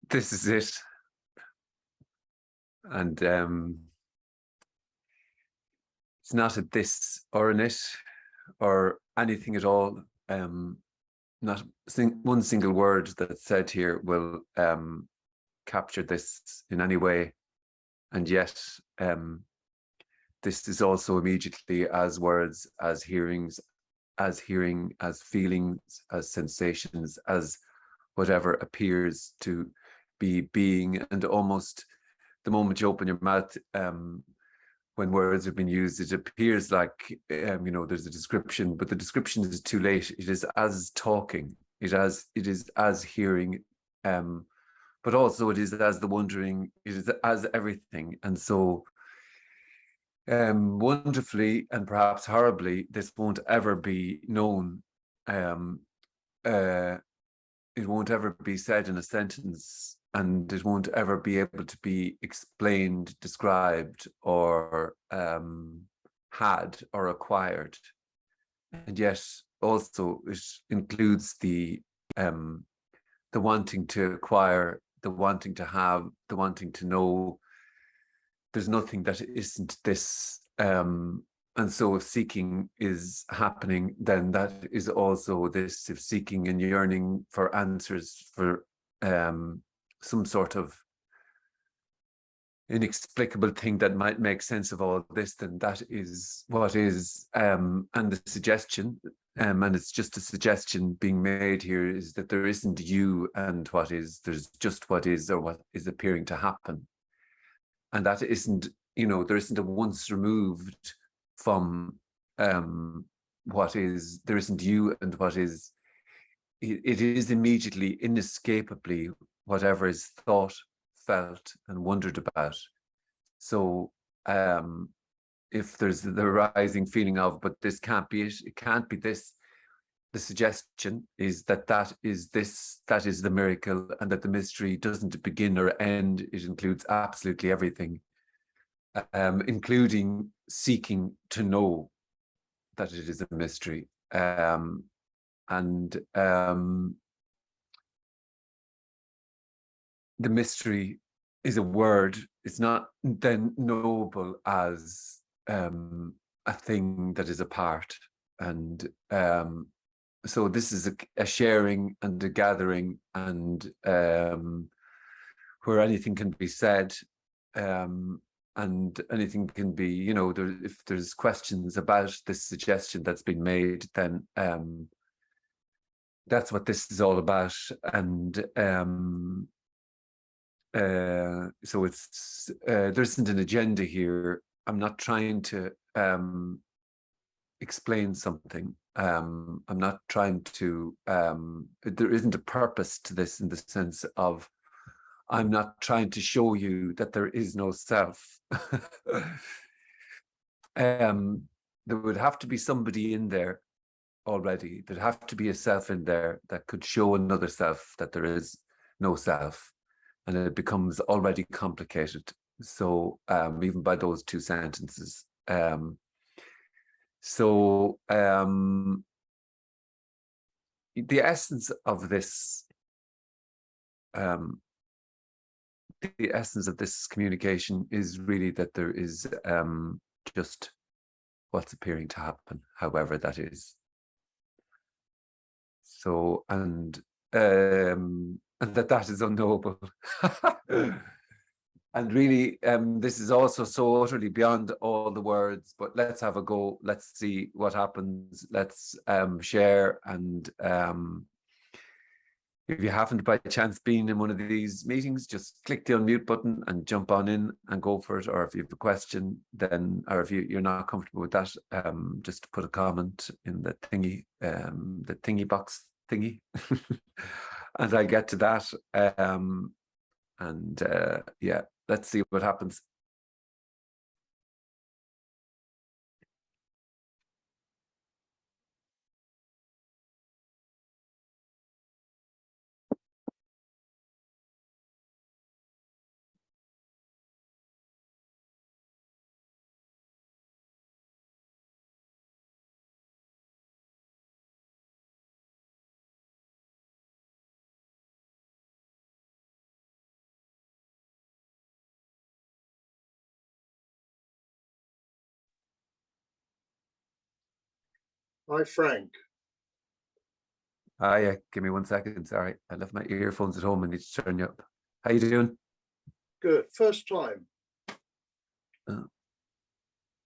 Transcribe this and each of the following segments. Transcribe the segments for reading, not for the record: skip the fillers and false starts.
This is it. And it's not a this or an it or anything at all. Not one single word that's said here will capture this in any way. And yet, this is also immediately as words, as hearings, as hearing, as feelings, as sensations, as whatever appears to be being. And almost the moment you open your mouth, when words have been used, it appears like, there's a description, but the description is too late. It is as talking, it is as hearing, but also it is as the wondering, it is as everything. And so wonderfully and perhaps horribly, this won't ever be known. It won't ever be said in a sentence, and it won't ever be able to be explained, described, or had or acquired. And yet also it includes the wanting to acquire, the wanting to have, the wanting to know. There's nothing that isn't this. And so if seeking is happening, then that is also this. If seeking and yearning for answers, for some sort of inexplicable thing that might make sense of all this, then that is what is. And the suggestion, and it's just a suggestion being made here, is that there isn't you and what is, there's just what is, or what is appearing to happen. And that isn't, there isn't a once removed from what is, there isn't you and what is. It is immediately, inescapably, whatever is thought, felt, and wondered about. So if there's the rising feeling of, but this can't be it, it can't be this, the suggestion is that that is this, that is the miracle, and that the mystery doesn't begin or end. It includes absolutely everything, including seeking to know that it is a mystery. And the mystery is a word. It's not then knowable as a thing that is apart. And so this is a sharing and a gathering, and where anything can be said, and anything can be, if there's questions about this suggestion that's been made, then that's what this is all about. And so it's there isn't an agenda here. I'm not trying to explain something. I'm not trying to, there isn't a purpose to this, in the sense of, I'm not trying to show you that there is no self. There would have to be somebody in there already. There'd have to be a self in there that could show another self that there is no self. And it becomes already complicated. So even by those two sentences. So the essence of this, the essence of this communication is really that there is just what's appearing to happen, however that is. So, and that is unknowable. And really, this is also so utterly beyond all the words, but let's have a go. Let's see what happens. Let's share. And if you haven't by chance been in one of these meetings, just click the unmute button and jump on in and go for it. Or if you have a question, then, or if you're not comfortable with that, just put a comment in the thingy box thingy, and I'll get to that. Yeah, let's see what happens. Hi, Frank. Ah, yeah, give me 1 second. Sorry, I left my earphones at home and need to turn you up. How you doing? Good. First time. Uh,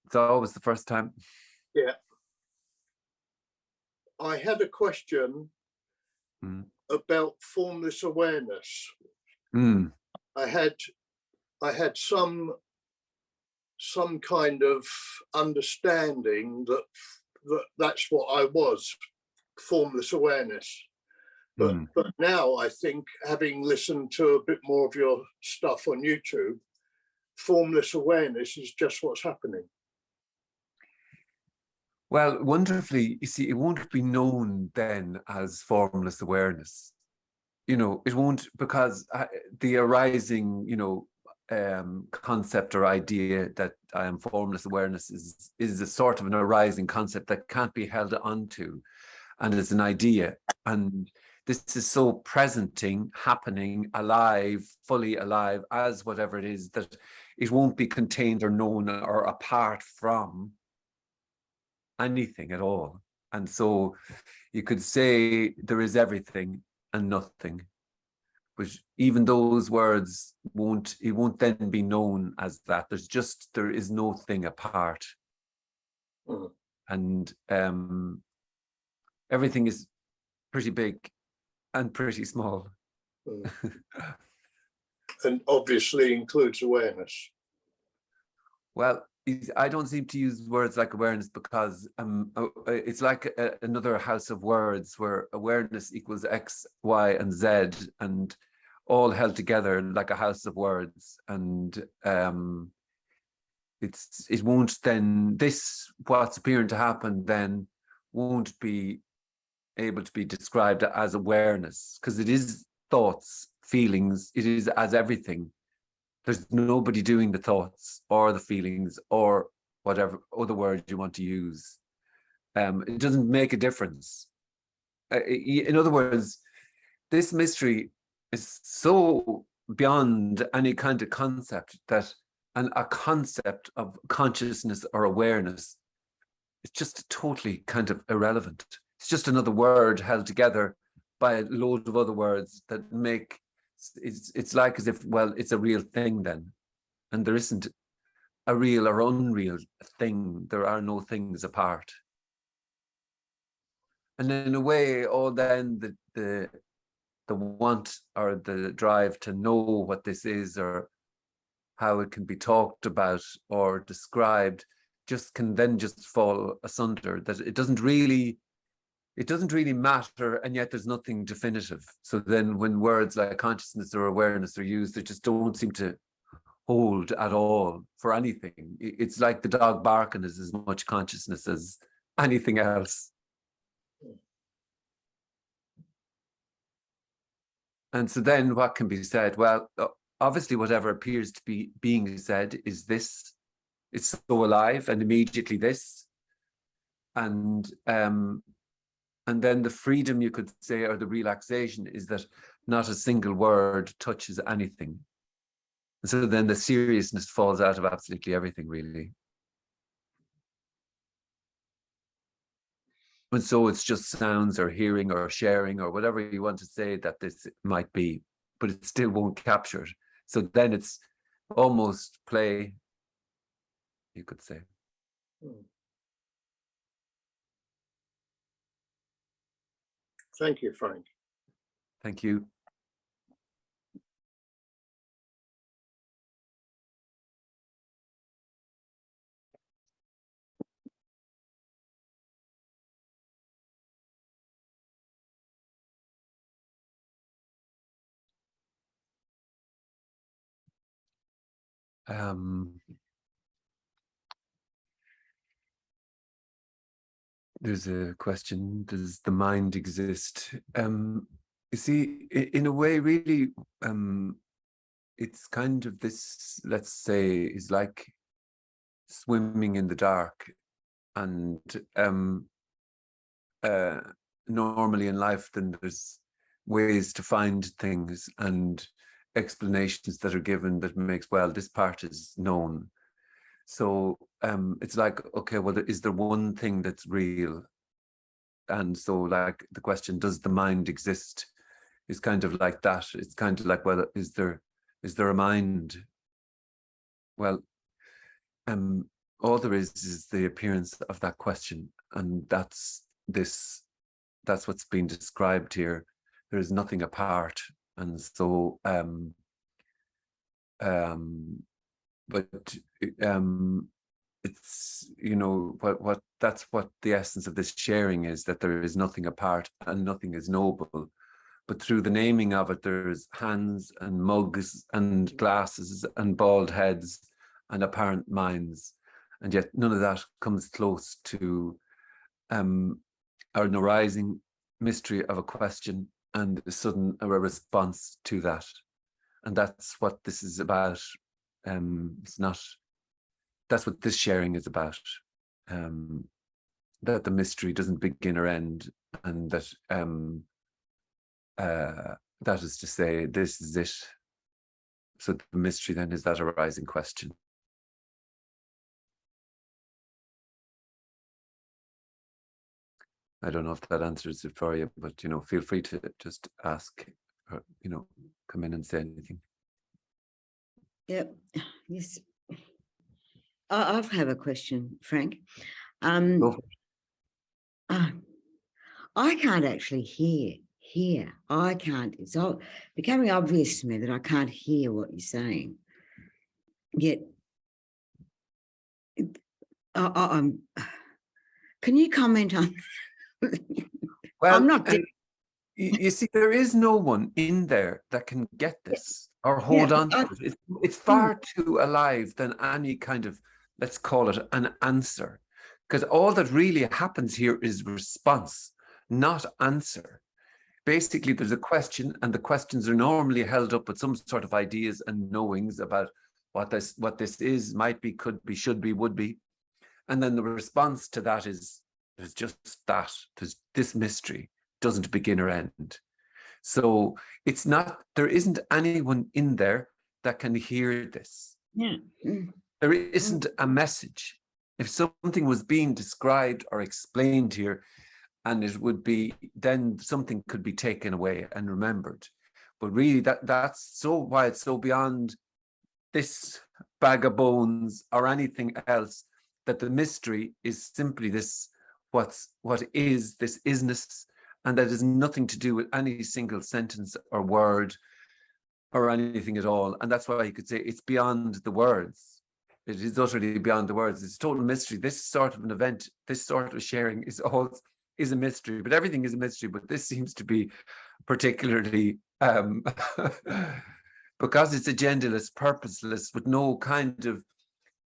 it's always the first time. Yeah. I had a question Mm. about formless awareness. Mm. I had some kind of understanding that's what I was, formless awareness. But Mm. now I think, having listened to a bit more of your stuff on YouTube, formless awareness is just what's happening. Well, wonderfully, you see, it won't be known then as formless awareness. You know, it won't, because the arising, concept or idea that I am formless awareness is a sort of an arising concept that can't be held onto, and it's an idea. And this is so presenting, happening, alive, fully alive as whatever it is, that it won't be contained or known or apart from anything at all. And so you could say there is everything and nothing, but even those words it won't then be known as that. There is no thing apart. Mm. And everything is pretty big and pretty small. Mm. And obviously includes awareness. Well, I don't seem to use words like awareness, because it's like another house of words where awareness equals X, Y, and Z, and all held together like a house of words. And it won't then, what's appearing to happen then won't be able to be described as awareness, because it is thoughts, feelings, it is as everything. There's nobody doing the thoughts or the feelings or whatever other words you want to use. It doesn't make a difference. In other words, this mystery is so beyond any kind of concept that, and a concept of consciousness or awareness, it's just totally kind of irrelevant. It's just another word held together by a load of other words that make it's like as if, well, it's a real thing then, and there isn't a real or unreal thing. There are no things apart. And in a way, all then the want or the drive to know what this is or how it can be talked about or described just can then just fall asunder, that it doesn't really matter, and yet there's nothing definitive. So then when words like consciousness or awareness are used, they just don't seem to hold at all for anything. It's like the dog barking is as much consciousness as anything else. And so then what can be said? Well, obviously whatever appears to be being said is this. It's so alive, and immediately this. And then the freedom, you could say, or the relaxation, is that not a single word touches anything. And so then the seriousness falls out of absolutely everything, really. And so it's just sounds or hearing or sharing or whatever you want to say that this might be, but it still won't capture it. So then it's almost play, you could say. Thank you, Frank. Thank you. There's a question: does the mind exist? You see, in a way, really, it's kind of this, let's say, is like swimming in the dark. And normally in life, then there's ways to find things and explanations that are given that makes, well, this part is known. So it's like, okay, well, is there one thing that's real? And so like the question, does the mind exist, is kind of like that. It's kind of like, well, is there a mind? Well, all there is the appearance of that question, and that's what's being described here. There is nothing apart, and so but it's, you know, what that's what the essence of this sharing is, that there is nothing apart and nothing is noble. But through the naming of it, there's hands and mugs and glasses and bald heads and apparent minds, and yet none of that comes close to an arising mystery of a question and a sudden response to that. And that's what this is about. It's not, that's what this sharing is about. That the mystery doesn't begin or end, and that that is to say, this is it. So the mystery then is that arising question. I don't know if that answers it for you, but, you know, feel free to just ask, or, you know, come in and say anything. Yep. Yes. I have a question, Frank. Go for it. I can't actually hear. I can't. It's all becoming obvious to me that I can't hear what you're saying. Yet, can you comment on? Well, I'm not. You see, there is no one in there that can get this or hold on to it. It's far too alive than any kind of, let's call it an answer, because all that really happens here is response, not answer. Basically, there's a question, and the questions are normally held up with some sort of ideas and knowings about what this is, might be, could be, should be, would be. And then the response to that is, there's just that. There's this mystery, doesn't begin or end. So it's not, there isn't anyone in there that can hear this. Yeah. There isn't a message. If something was being described or explained here, and it would be, then something could be taken away and remembered. But really, that's so why it's so beyond this bag of bones or anything else, that the mystery is simply this, what is this isness, and that has nothing to do with any single sentence or word or anything at all. And that's why you could say it's beyond the words. It is utterly beyond the words. It's total mystery. This sort of an event, this sort of sharing is a mystery, but everything is a mystery. But this seems to be particularly because it's agendaless, purposeless, with no kind of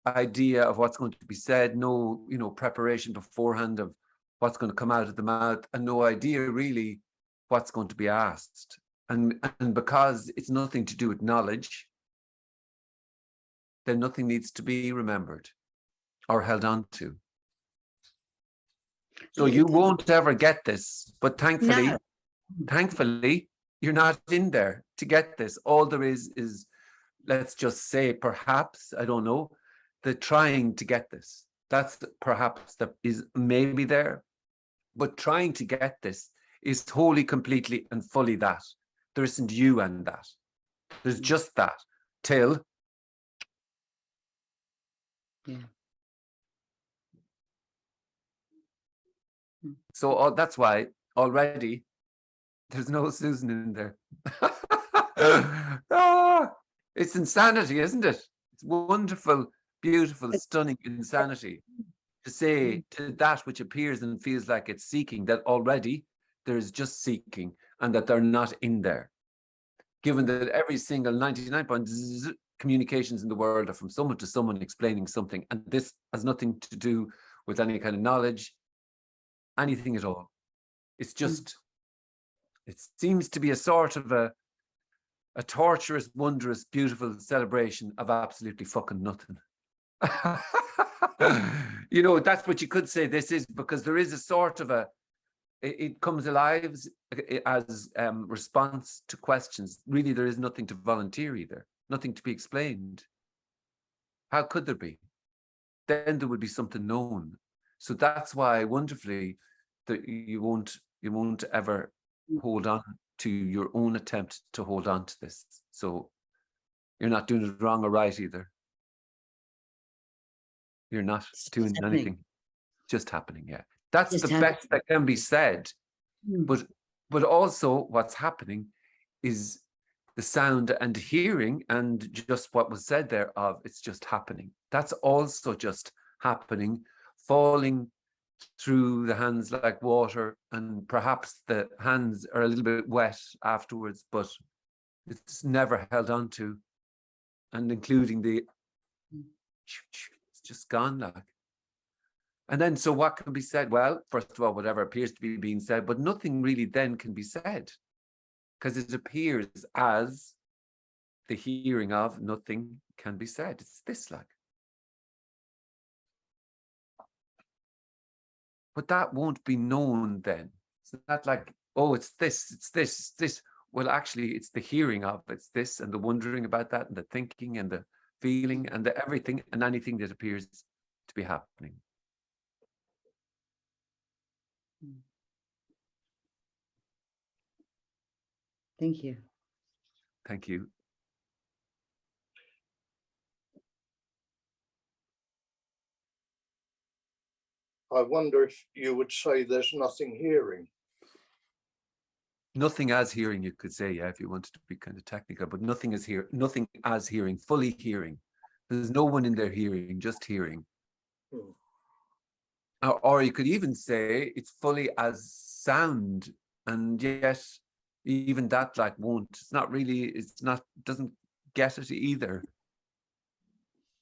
idea of what's going to be said, no, you know, preparation beforehand of what's going to come out of the mouth, and no idea really what's going to be asked. And because it's nothing to do with knowledge, then nothing needs to be remembered or held on to. So you won't ever get this, but thankfully, you're not in there to get this. All there is, let's just say, perhaps, I don't know, the trying to get this. That's perhaps that is maybe there, but trying to get this is wholly, completely, and fully that. There isn't you and that. There's just that till. Yeah. So that's why already there's no Susan in there. It's insanity, isn't it? It's wonderful, beautiful, stunning insanity to say to that which appears and feels like it's seeking, that already there is just seeking, and that they're not in there. Given that every single 99% communications in the world are from someone to someone explaining something, and this has nothing to do with any kind of knowledge, anything at all. It's just, it seems to be a sort of a torturous, wondrous, beautiful celebration of absolutely fucking nothing. You know, that's what you could say this is, because there is a sort of a, it comes alive as response to questions. Really, there is nothing to volunteer either, nothing to be explained. How could there be? Then there would be something known. So that's why, wonderfully, that you won't ever hold on to your own attempt to hold on to this. So you're not doing it wrong or right either. You're not doing anything. Just happening. Yeah. That's Just the best that can be said. Mm. But also what's happening is the sound and hearing and just what was said there of it's just happening. That's also just happening, falling through the hands like water, and perhaps the hands are a little bit wet afterwards, but it's never held on to, and including the it's just gone like. And then so what can be said? Well, first of all, whatever appears to be being said, but nothing really then can be said, because it appears as the hearing of nothing can be said. It's this like. But that won't be known then. It's not like, oh, it's this, it's this, it's this. Well, actually, it's the hearing of it's this, and the wondering about that, and the thinking, and the feeling, and the everything, and anything that appears to be happening. Thank you. Thank you. I wonder if you would say there's nothing hearing. Nothing as hearing, you could say, yeah, if you wanted to be kind of technical, but nothing is here, nothing as hearing, fully hearing. There's no one in there hearing, just hearing. Or you could even say it's fully as sound, and yet even that like won't, it's not really, it's not, doesn't get it either.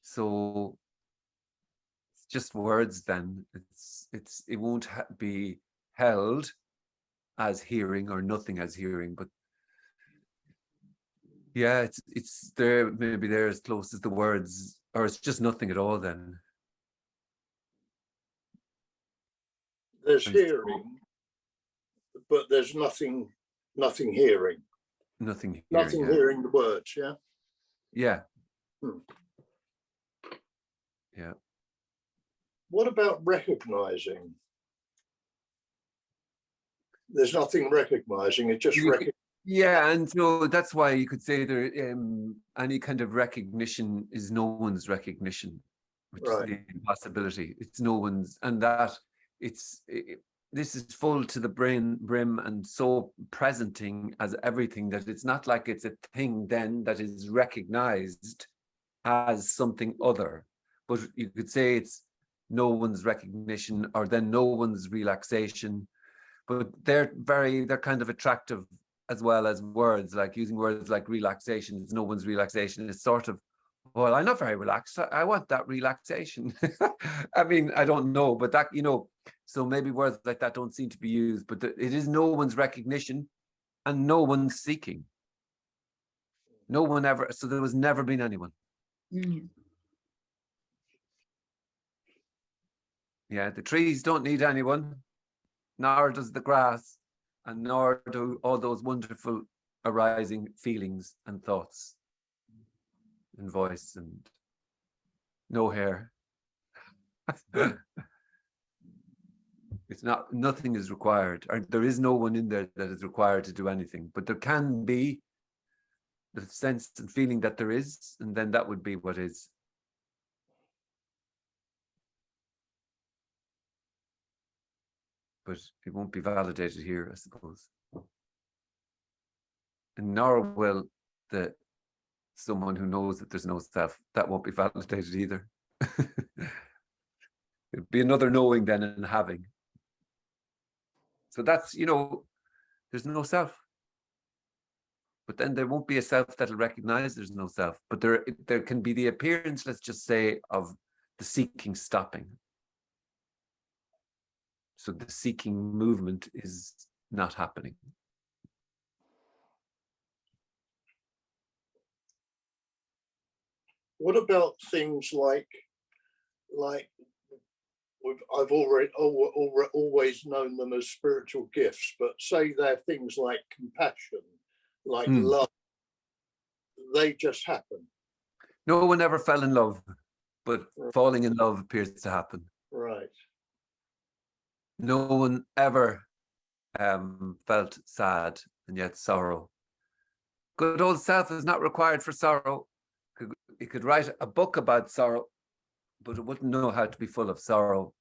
So it's just words then. It won't be held as hearing or nothing as hearing, but yeah, it's there, maybe there as close as the words, or it's just nothing at all then. There's hearing, but there's nothing hearing. Nothing hearing. Nothing hearing the words, yeah? Yeah. Yeah. What about recognizing? There's nothing recognizing, it just yeah, and so that's why you could say there any kind of recognition is no one's recognition, which is the impossibility. It's no one's, and that this is full to the brim and so presenting as everything that it's not like it's a thing then that is recognized as something other, but you could say it's no one's recognition, or then no one's relaxation. But they're kind of attractive as well as words, like using words like relaxation. It's no one's relaxation. It's sort of, well, I'm not very relaxed. I want that relaxation. I mean, I don't know, but that, so maybe words like that don't seem to be used, but it is no one's recognition and no one's seeking. No one ever, so there was never been anyone. Yeah, the trees don't need anyone, nor does the grass, and nor do all those wonderful arising feelings and thoughts and voice and no hair. It's not, nothing is required, or there is no one in there that is required to do anything, but there can be the sense and feeling that there is, and then that would be what is. But it won't be validated here, I suppose. And nor will someone who knows that there's no self, that won't be validated either. It'd be another knowing then and having. So that's, there's no self. But then there won't be a self that'll recognize there's no self. But there can be the appearance, let's just say, of the seeking stopping. So the seeking movement is not happening. What about things like I've always known them as spiritual gifts, but say they're things like compassion, like love, they just happen. No one ever fell in love, but falling in love appears to happen. Right. No one ever felt sad and yet sorrow. Good old self is not required for sorrow. It could write a book about sorrow, but it wouldn't know how to be full of sorrow.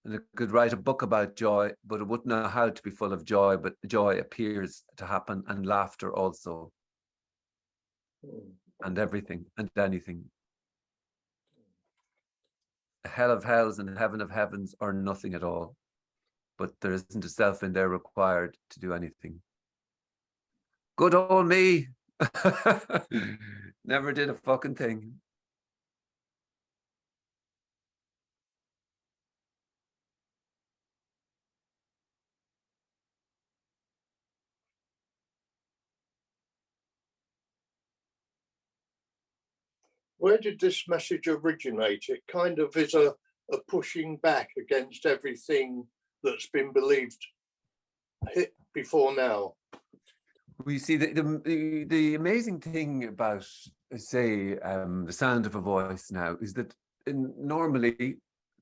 And it could write a book about joy, but it wouldn't know how to be full of joy. But joy appears to happen, and laughter also, and everything and anything. A hell of hells and heaven of heavens are nothing at all. But there isn't a self in there required to do anything. Good old me. Never did a fucking thing. Where did this message originate? It kind of is a pushing back against everything that's been believed before now. We see the amazing thing about, say, the sound of a voice now is that normally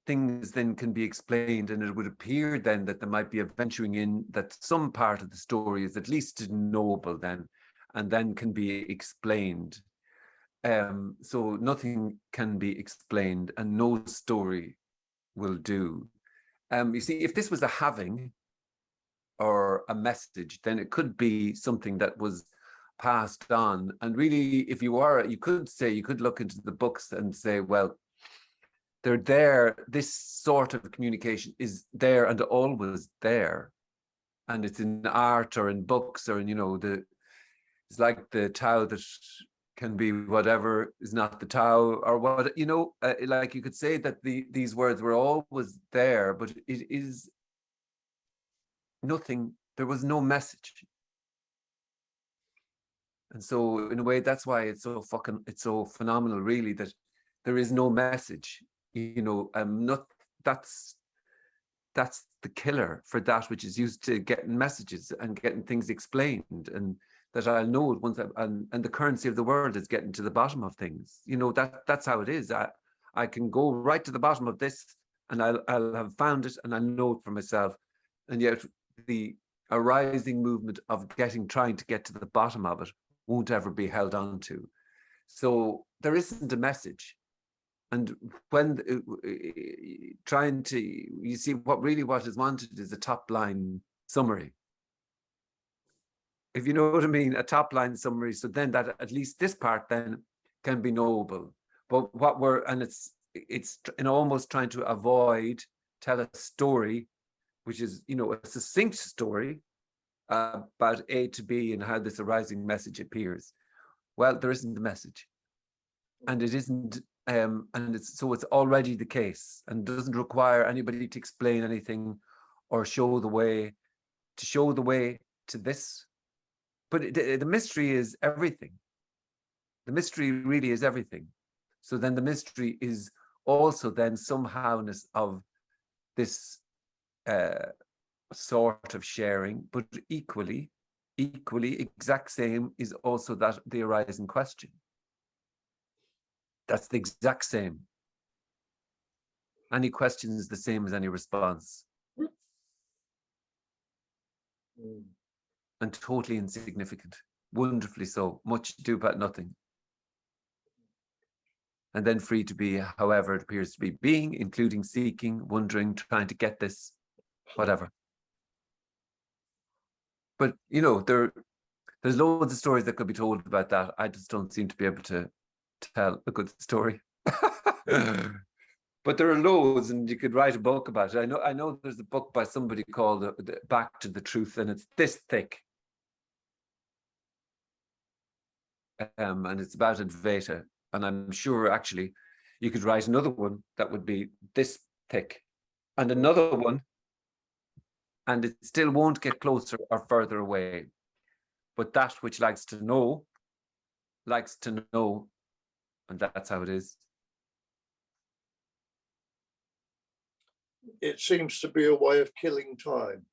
things then can be explained, and it would appear then that there might be a venturing in that some part of the story is at least knowable then, and then can be explained. So nothing can be explained, and no story will do. You see, if this was a having or a message, then it could be something that was passed on. And really, if you could look into the books and say, well, they're there. This sort of communication is there and always there, and it's in art or in books or in, it's like the Tao that can be whatever is not the Tao, or what, like you could say that these words were always there, but it is nothing. There was no message. And so in a way, that's why it's so phenomenal, really, that there is no message. That's the killer for that which is used to getting messages and getting things explained, and that I'll know it once, and the currency of the world is getting to the bottom of things. That's how it is. I can go right to the bottom of this, and I'll have found it, and I know it for myself. And yet the arising movement of trying to get to the bottom of it won't ever be held on to. So there isn't a message. And when you see what is wanted is a top line summary. If you know what I mean, a top line summary. So then that at least this part then can be knowable. But it's almost trying to tell a story, which is, a succinct story about A to B and how this arising message appears. Well, there isn't a message. And it isn't, and it's already the case, and doesn't require anybody to explain anything or show the way to this. But the mystery is everything. The mystery really is everything. So then the mystery is also then somehowness of this sort of sharing, but equally exact same is also that the arising question. That's the exact same. Any question is the same as any response. And totally insignificant. Wonderfully so. Much ado about nothing. And then free to be however it appears to be being, including seeking, wondering, trying to get this, whatever. But, there's loads of stories that could be told about that. I just don't seem to be able to tell a good story. But there are loads, and you could write a book about it. I know there's a book by somebody called Back to the Truth, and it's this thick. And it's about Advaita. And I'm sure actually you could write another one that would be this thick, and another one, and it still won't get closer or further away. But that which likes to know, and that's how it is. It seems to be a way of killing time.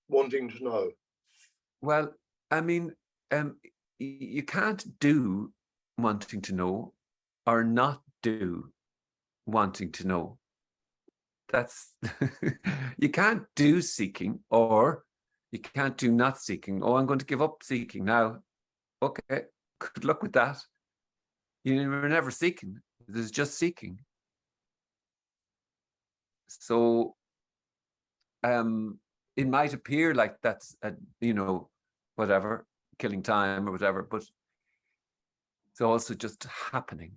Wanting to know. Well, I mean, you can't do wanting to know or not do wanting to know. that's you can't do seeking, or you can't do not seeking. Oh, I'm going to give up seeking now. Okay, good luck with that. You were never seeking. There's just seeking. So it might appear like that's whatever, killing time or whatever, but it's also just happening.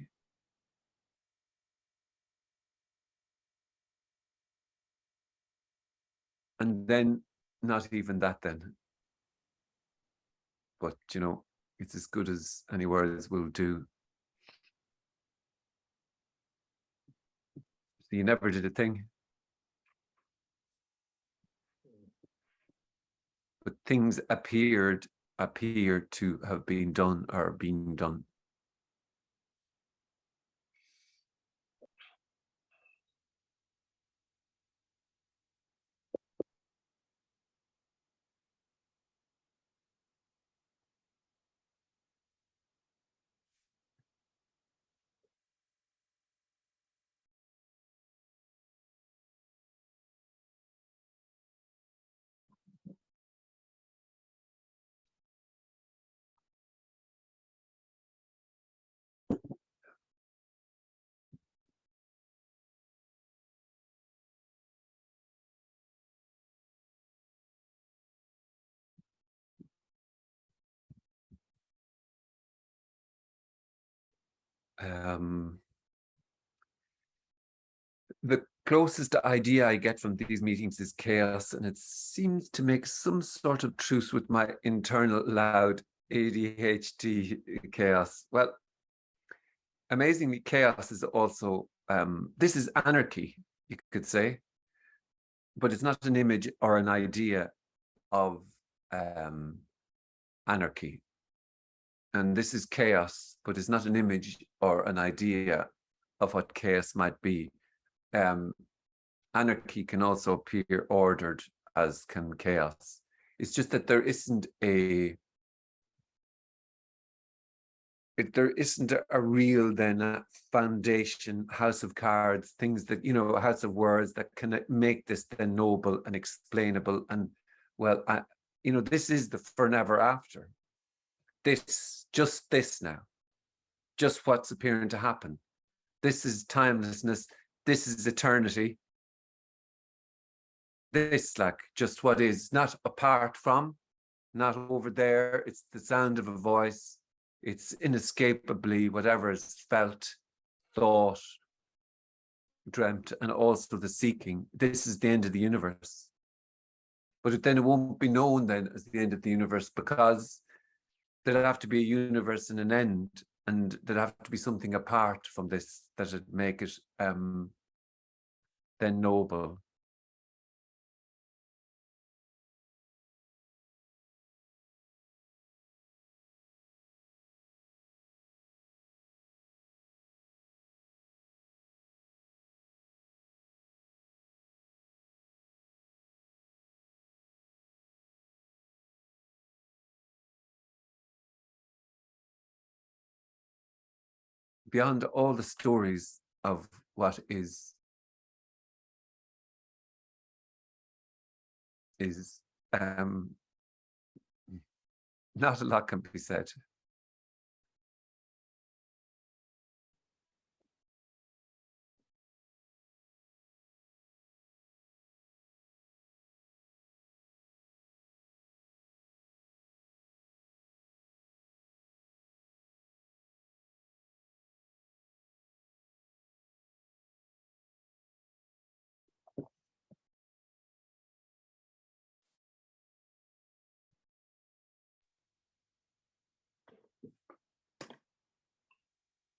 And then not even that then. But it's as good as any words will do. So you never did a thing. But things appear to have been done or being done. The closest idea I get from these meetings is chaos, and it seems to make some sort of truce with my internal loud ADHD chaos. Well, amazingly, chaos is also, this is anarchy, you could say, but it's not an image or an idea of anarchy. And this is chaos, but it's not an image or an idea of what chaos might be. Anarchy can also appear ordered, as can chaos. It's just that there isn't a real then foundation, house of cards, things that, a house of words that can make this then noble and explainable. And well, this is the forever after. Just this now, just what's appearing to happen. This is timelessness. This is eternity. This, like, just what is, not apart from, not over there. It's the sound of a voice. It's inescapably whatever is felt, thought, dreamt, and also the seeking. This is the end of the universe. But then it won't be known then as the end of the universe, because there'd have to be a universe and an end, and there'd have to be something apart from this that'd make it then noble. Beyond all the stories of what is not a lot can be said.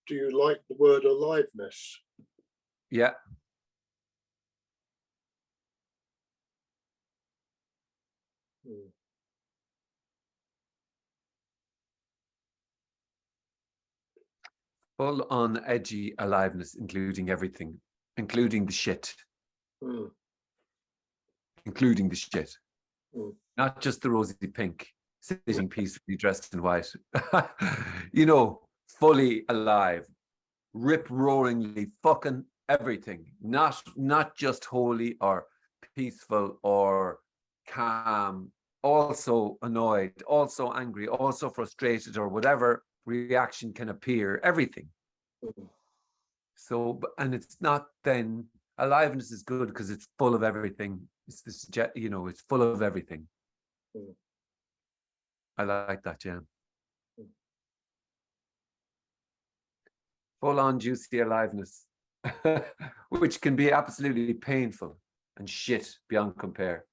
Do you like the word aliveness? Yeah. Full on edgy aliveness, including everything, including the shit. Including the shit. Not just the rosy pink, sitting peacefully dressed in white. Fully alive, rip-roaringly fucking everything, not just holy or peaceful or calm, also annoyed, also angry, also frustrated, or whatever reaction can appear, everything. So, and it's not then, aliveness is good because it's full of everything. It's this, it's full of everything. I like that, yeah. Full on juicy aliveness, which can be absolutely painful and shit beyond compare.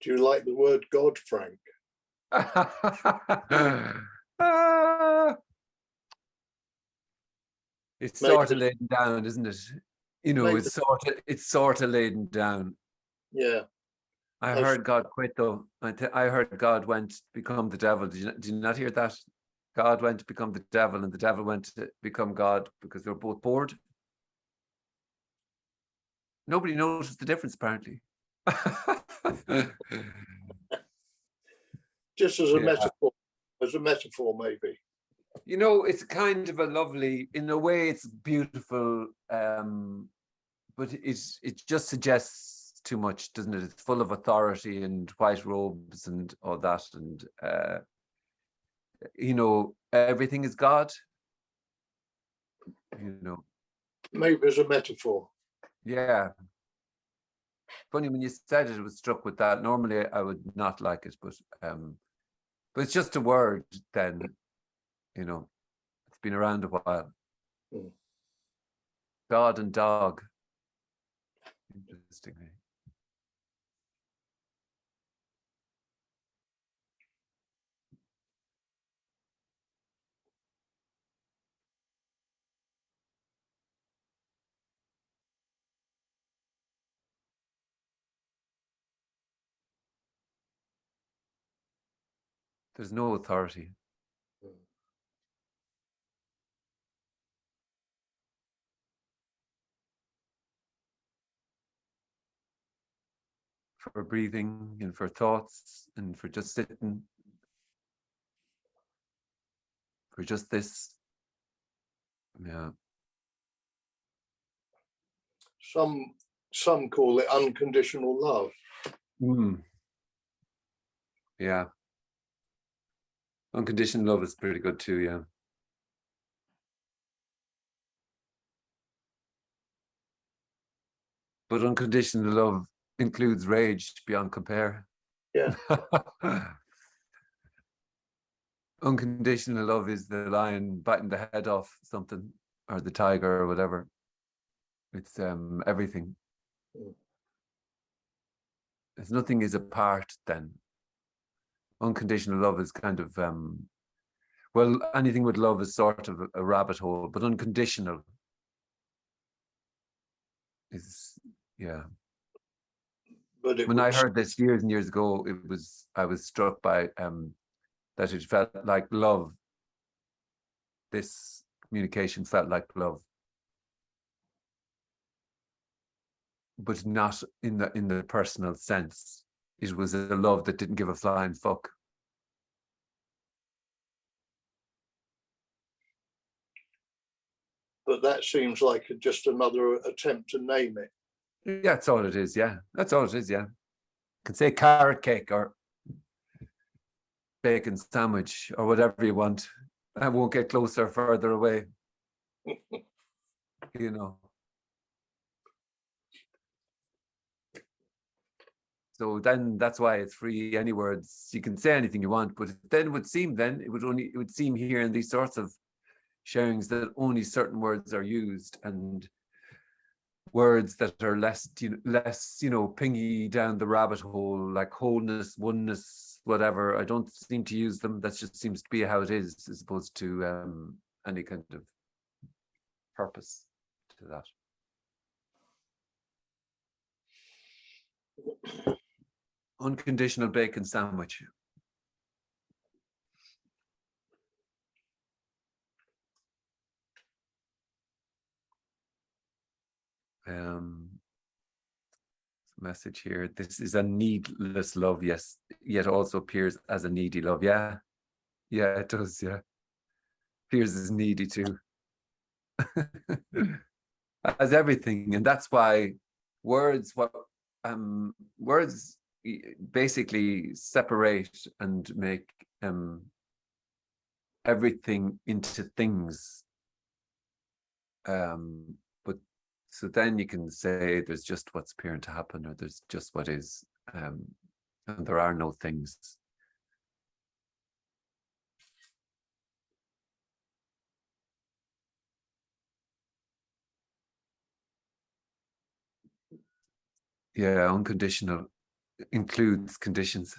Do you like the word God, Frank? It's Maybe sort of laden down, isn't it? maybe, It's sort of laden down. yeah. I heard God quit though. I heard God went to become the devil. Did you not hear that? God went to become the devil, and the devil went to become God because they were both bored. Nobody noticed the difference, apparently. Just as a metaphor, maybe. It's kind of a lovely, in a way, it's beautiful, but it just suggests too much, doesn't it? It's full of authority and white robes and all that, and everything is God. Maybe as a metaphor. Yeah. Funny when you said it, I was struck with that. Normally, I would not like it, but it's just a word. Then, it's been around a while. God and dog. Interestingly. There's no authority. For breathing and for thoughts and for just sitting, for just this. Yeah. Some call it unconditional love. Yeah. Unconditional love is pretty good too, yeah. But unconditional love includes rage beyond compare. Yeah. Unconditional love is the lion biting the head off something, or the tiger or whatever. It's everything. There's nothing is apart then. Unconditional love is kind of anything with love is sort of a rabbit hole, but unconditional is, yeah. But when I heard this years and years ago, I was struck by that it felt like love. This communication felt like love, but not in the personal sense. It was a love that didn't give a flying fuck. But that seems like just another attempt to name it. Yeah, that's all it is. Yeah, that's all it is. Yeah, you can say carrot cake or bacon sandwich or whatever you want. I won't get closer or further away. So then that's why it's free. Any words, you can say anything you want, but then it would seem it would seem here in these sorts of sharings that only certain words are used, and words that are less pingy down the rabbit hole, like wholeness, oneness, whatever. I don't seem to use them. That just seems to be how it is, as opposed to any kind of purpose to that. Unconditional bacon sandwich. Message here. This is a needless love, yes, yet also appears as a needy love. Yeah, it does. Yeah, appears as needy too, as everything, and that's why words basically separate and make everything into things. But so then you can say there's just what's appearing to happen, or there's just what is, and there are no things. Yeah, unconditional includes conditions.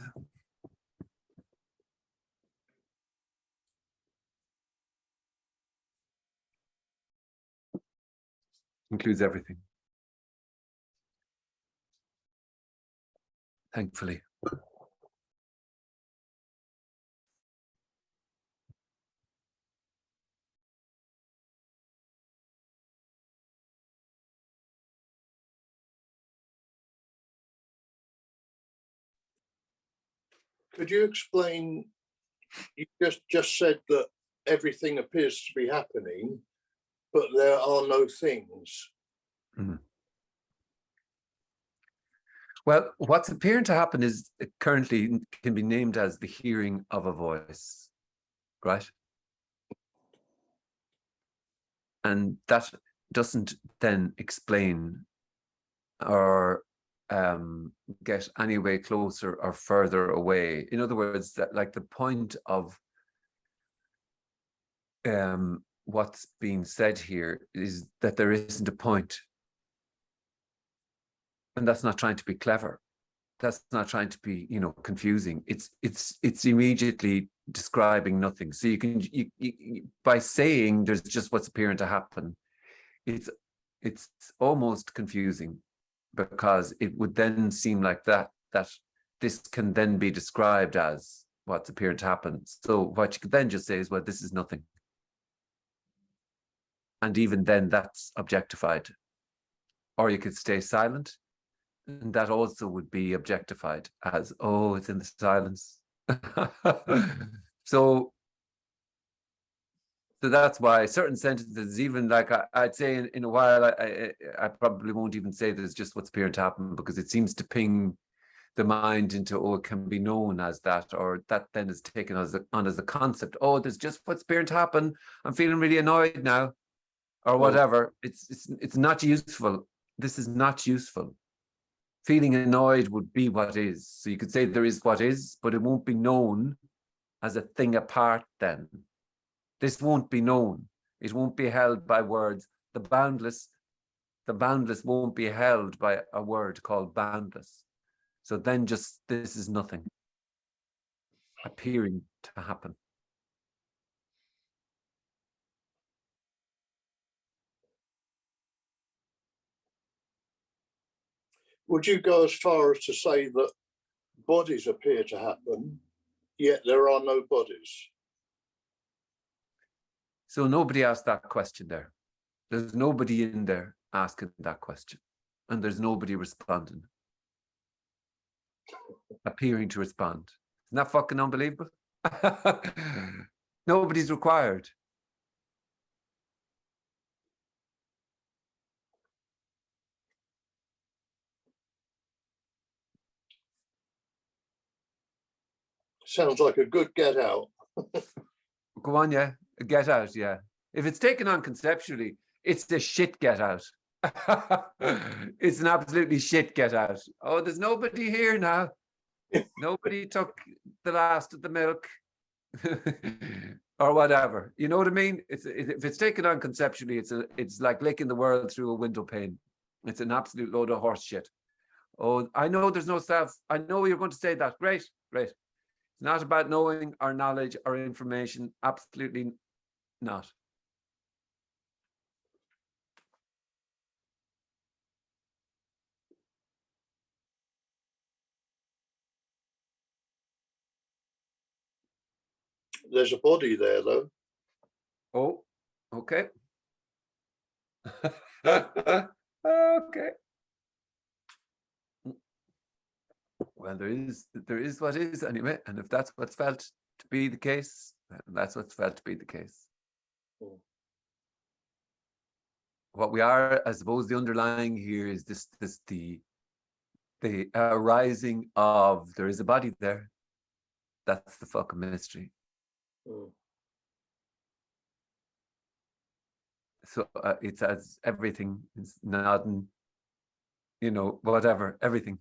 Includes everything. Thankfully. Could you explain, you just said that everything appears to be happening, but there are no things. Mm-hmm. Well, what's appearing to happen is currently can be named as the hearing of a voice, right? And that doesn't then explain or get any way closer or further away. In other words, that like the point of what's being said here is that there isn't a point. And that's not trying to be clever. That's not trying to be, confusing. It's immediately describing nothing. So you can by saying there's just what's appearing to happen, it's almost confusing, because it would then seem like that this can then be described as what's appearing to happen. So what you could then just say is, well, this is nothing. And even then that's objectified. Or you could stay silent, and that also would be objectified as, oh, it's in the silence. So that's why certain sentences, even like I'd say in a while, I probably won't even say there's just what's appearing to happen, because it seems to ping the mind into, oh, it can be known as that, or that then is taken as a concept. Oh, there's just what's appearing to happen. I'm feeling really annoyed now, or whatever. It's not useful. This is not useful. Feeling annoyed would be what is. So you could say there is what is, but it won't be known as a thing apart then. This won't be known. It won't be held by words. The boundless won't be held by a word called boundless. So then just this is nothing appearing to happen. Would you go as far as to say that bodies appear to happen, yet there are no bodies? So nobody asked that question there. There's nobody in there asking that question. And there's nobody responding. Appearing to respond. Isn't that fucking unbelievable? Nobody's required. Sounds like a good get out. Go on, yeah. Get out, yeah. If it's taken on conceptually, it's the shit get out. It's an absolutely shit get out. Oh, there's nobody here now. Nobody took the last of the milk. Or whatever. You know what I mean? If it's taken on conceptually, it's like licking the world through a window pane. It's an absolute load of horse shit. Oh, I know there's no self. I know you're going to say that. Great, great. It's not about knowing or knowledge or information. Absolutely not. There's a body there, though. Oh, okay. Okay. Well, there is what is anyway, and if that's what's felt to be the case, that's what's felt to be the case. Mm. What we are, I suppose, the underlying here is the arising of there is a body there. That's the fucking mystery. Mm. So it's as everything is nodding, you know, whatever, everything.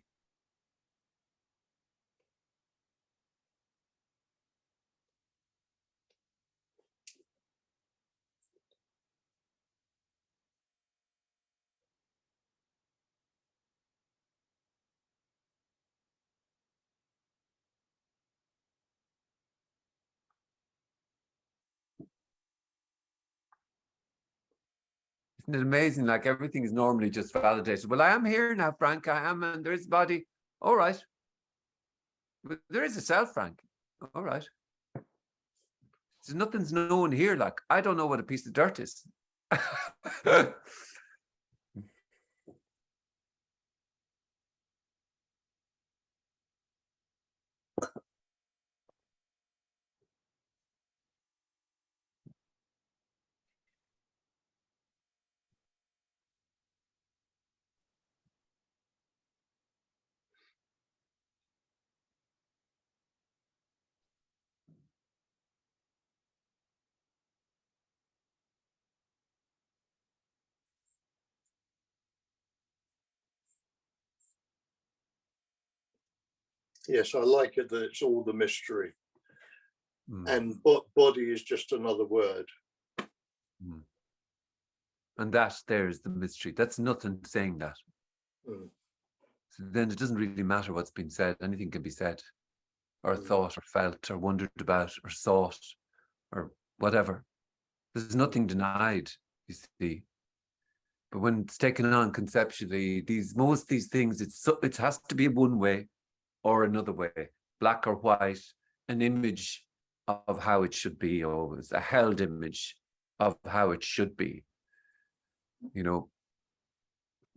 Isn't it amazing? Like everything is normally just validated. Well, I am here now, Frank. I am, and there is a body. All right. But there is a self, Frank. All right. So nothing's known here. Like, I don't know what a piece of dirt is. Yes, I like it that it's all the mystery. Mm. And body is just another word. Mm. And that there's the mystery. That's nothing saying that. Mm. So then it doesn't really matter what's been said. Anything can be said, or thought, or felt, or wondered about, or sought, or whatever. There's nothing denied, you see. But when it's taken on conceptually, most these things, it has to be one way or another way, black or white, an image of how it should be, always a held image of how it should be, you know.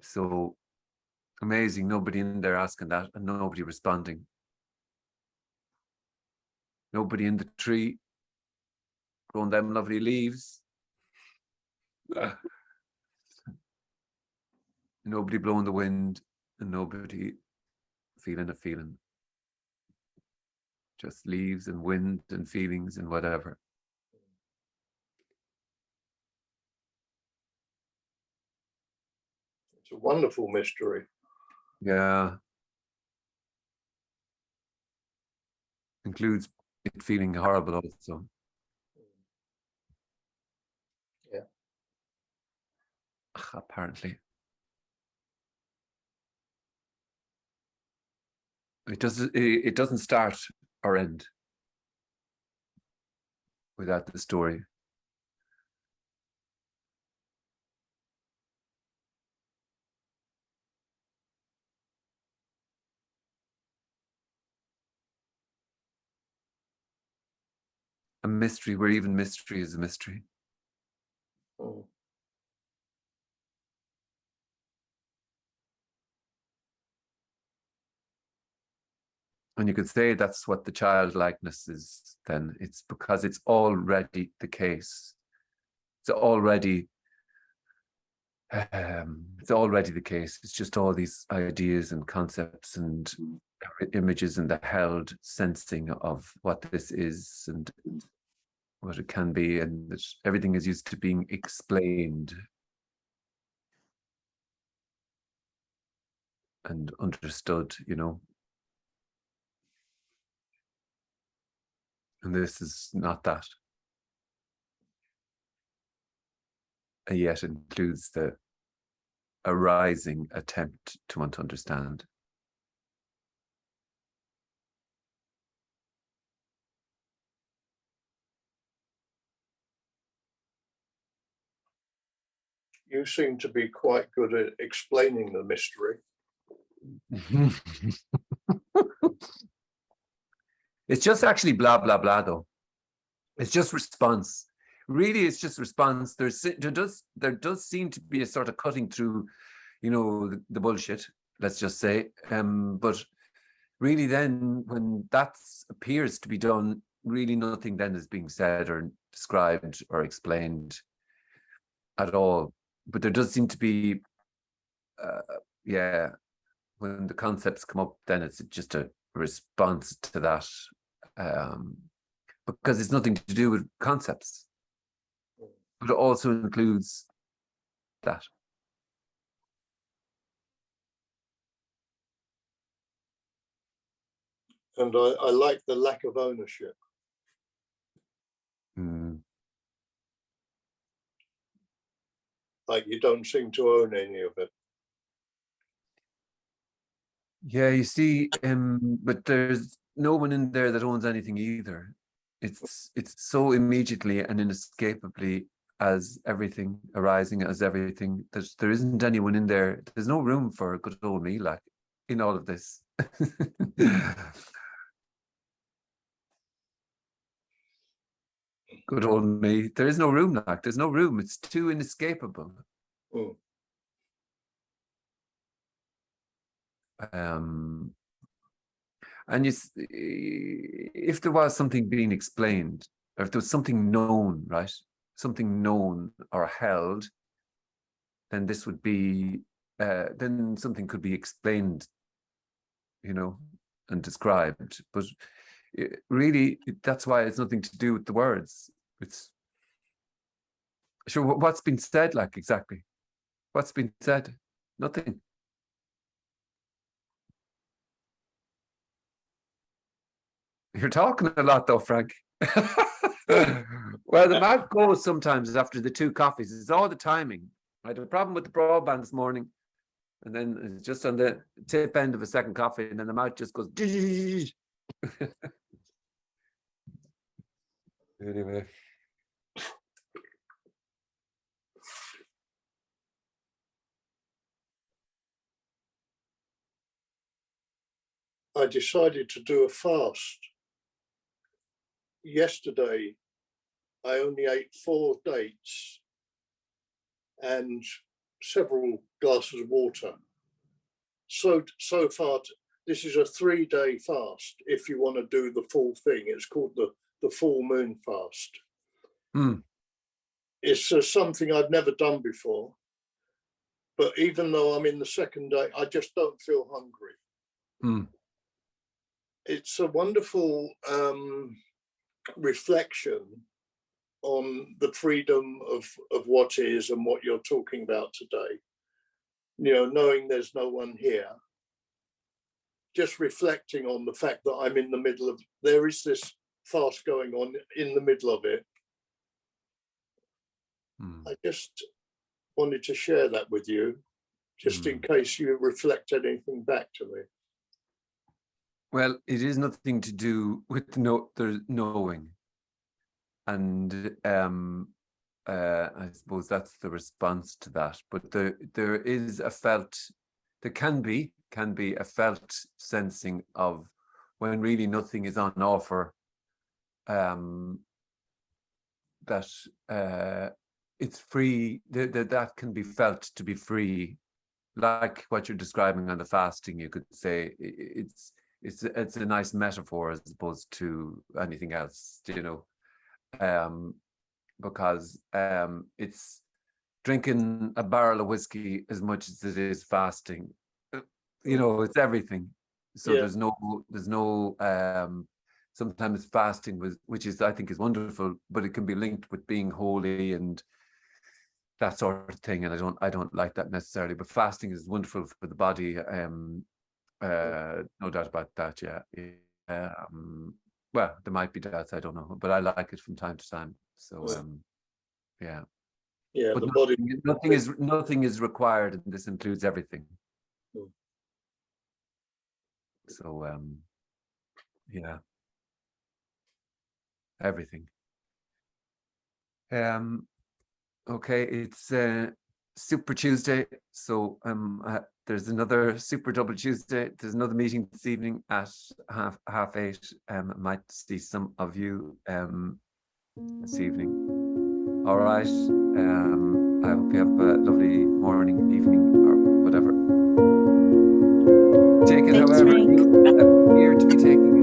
So amazing, nobody in there asking that and nobody responding. Nobody in the tree growing them lovely leaves. Nobody blowing the wind and nobody feeling a feeling. Just leaves and wind and feelings and whatever. It's a wonderful mystery. Yeah. Includes it feeling horrible also. Yeah. Apparently. It doesn't start or end without the story. A mystery where even mystery is a mystery. Mm. And you could say that's what the childlikeness is then. It's because it's already the case. It's already the case. It's just all these ideas and concepts and images and the held sensing of what this is and what it can be, and that everything is used to being explained. and understood, you know. And this is not that. And yet includes the arising attempt to want to understand. You seem to be quite good at explaining the mystery. It's just actually blah, blah, blah, though. It's just response. Really, it's just response. There does seem to be a sort of cutting through, you know, the bullshit, let's just say. But really then, when that appears to be done, really nothing then is being said or described or explained at all. But there does seem to be, yeah, when the concepts come up, then it's just a response to that, because it's nothing to do with concepts, but it also includes that. And I like the lack of ownership. Like you don't seem to own any of it. Yeah, you see, but there's no one in there that owns anything either. It's so immediately and inescapably as everything, arising as everything. There isn't anyone in there. There's no room for good old me, like, in all of this. Good old me. There is no room, like, there's no room. It's too inescapable. And if there was something being explained, or if there was something known, right? Something known or held, then this would be, then something could be explained, you know, and described. But really, that's why it's nothing to do with the words. It's sure what's been said, like, exactly. What's been said? Nothing. You're talking a lot though, Frank. Well, the mouth goes sometimes after the 2 coffees. It's all the timing. I had a problem with the broadband this morning, and then it's just on the tip end of a second coffee, and then the mouth just goes. Anyway. I decided to do a fast. Yesterday, I only ate 4 dates and several glasses of water. So far, this is a 3-day fast. If you want to do the full thing, it's called the full moon fast. It's something I've never done before. But even though I'm in the 2nd day, I just don't feel hungry. It's a wonderful reflection on the freedom of what is and what you're talking about today. You know, knowing there's no one here, just reflecting on the fact that I'm in the middle of, there is this fast going on in the middle of it. I just wanted to share that with you, just in case you reflect anything back to me. Well, it is nothing to do with there's knowing. And I suppose that's the response to that. But there is a felt, there can be a felt sensing of when really nothing is on offer, that it's free, that can be felt to be free. Like what you're describing on the fasting, you could say it's a nice metaphor as opposed to anything else, you know. Because it's drinking a barrel of whiskey as much as it is fasting. You know, it's everything. So yeah. there's no sometimes fasting which is, I think, is wonderful, but it can be linked with being holy and that sort of thing, and I don't like that necessarily. But fasting is wonderful for the body. No doubt about that. Yeah. Well, there might be doubts, I don't know, but I like it from time to time. So yeah. Yeah, But the body. nothing is required, and this includes everything. Mm. So yeah, everything. Okay, it's Super Tuesday, so there's another Super Double Tuesday. There's another meeting this evening at half 8. I might see some of you this evening. All right. I hope you have a lovely morning, evening, or whatever. Take it Thanks, however Frank. you appear to be taking